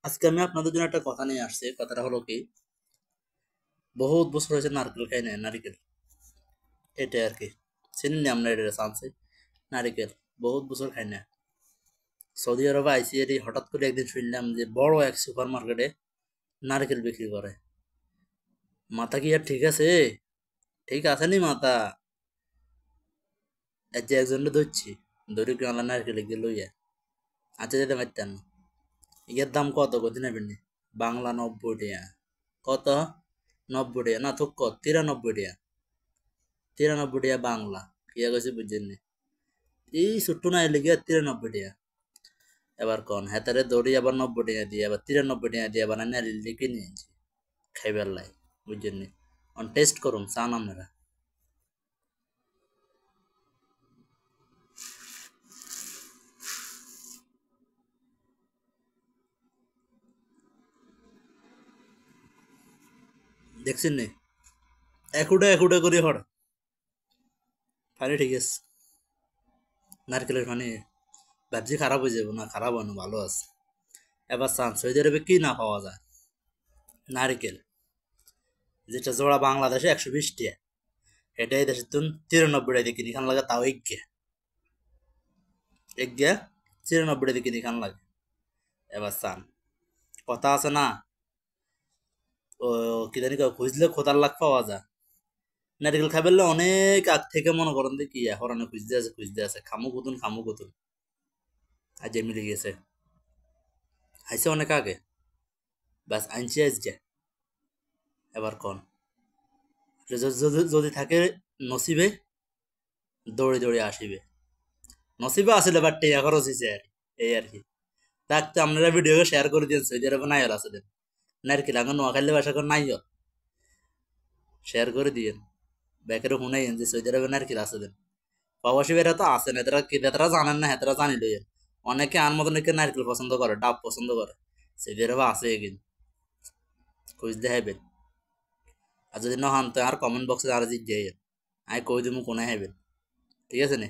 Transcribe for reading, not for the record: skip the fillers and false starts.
আজকে আমি আপনাদের জন্য একটা কথা নিয়ে আসছি। কথাটা হলো কি, বহুত বছর হয়েছে নারকেল খাই না, নারিকেল এটাই আর কি। চিনেন না আমরা এটা চান্সে নারিকেল বহুত বছর খাই না। সৌদি আরবে আইসি এটি হঠাৎ করে একদিন শুনলাম যে বড় এক সুপার মার্কেটে নারকেল বিক্রি করে। মাথা কি আর ঠিক আছে? ঠিক আছে নি মাথা? এই যে একজনকে ধরছি, ধরে কি আনলা নারকেল গিয়ে লইয়া আচ্ছা যেতে পারতেন না। ইয়ের দাম কত কদিন নেবেন? বাংলা 90 টাকা। কত? 90 টাকা না তো কত, 93 টাকা। 93 টাকা বাংলা। কিয়া কইছে বুঝছেন নি? এই ছোট্ট না এলে গিয়া 93 টাকা। এবার কোন হেতারে দৌড়ি আবার 90 টাকা দিয়ে আবার 93 টাকা দিয়ে আবার নারী লিখে নিয়েছি খাইবার লাই। বুঝছেন নি? অন টেস্ট করুন চান আপনারা? দেখছেন নি? একুটা একুটা করে হড় পানি ঠিক আছে। নারকেলের পানি ভাবছি খারাপ হয়ে যাবো, না খারাপ হয় না, ভালো আছে। এবার চান সৌদি আরবে কি না পাওয়া যায়? নারকেল, যেটা জোড়া বাংলাদেশে 120 টাকা, এটাই দেশে তুন 93 টাকা দিয়ে কিনি খান লাগে, তাও এক গিয়া 93 টাকা দিয়ে কিনি খান লাগে। এবার চান কথা আছে না, ও কি জানি কয়, খুঁজলে খোদার লাখ পাওয়া যায়। নারিকেল খাইবেলে অনেক আগ থেকে মনে করেন যে কি হরানো খুঁজতে আছে খামু কুতুন আজ মিলে গেছে। আইসে অনেক আগে, বাস আনছি আজকে। এবার কোন যদি থাকে নসিবে, দৌড়ে দৌড়ে আসিবে। নসিবে আসলে বাট টেয়া খরচ হয়েছে আর এই আর কি। থাকতে আপনারা ভিডিওকে শেয়ার করে দিন, সৌদি আরবে নাই আছে দেন নারকেল এখন নোয়াখালী বাসা করে নাই, শেয়ার করে দিয়েন। ব্যাকেরও শুনাই যে সৌদি আরবে নারকেল আছে দেন। প্রবাসী বেরা তো আছেন, এরা কি এরা জানেন না, এরা জানি লইয়েন। অনেকে আন মতন নারকেল পছন্দ করে, ডাব পছন্দ করে, সৌদি আরবে আছে এগিন, খুঁজ দেখাইবেন। আর যদি না হান তো আর কমেন্ট বক্সে আর জিজ্ঞাসা, আমি কই দিমু কোনে হাইবেন। ঠিক আছে নি?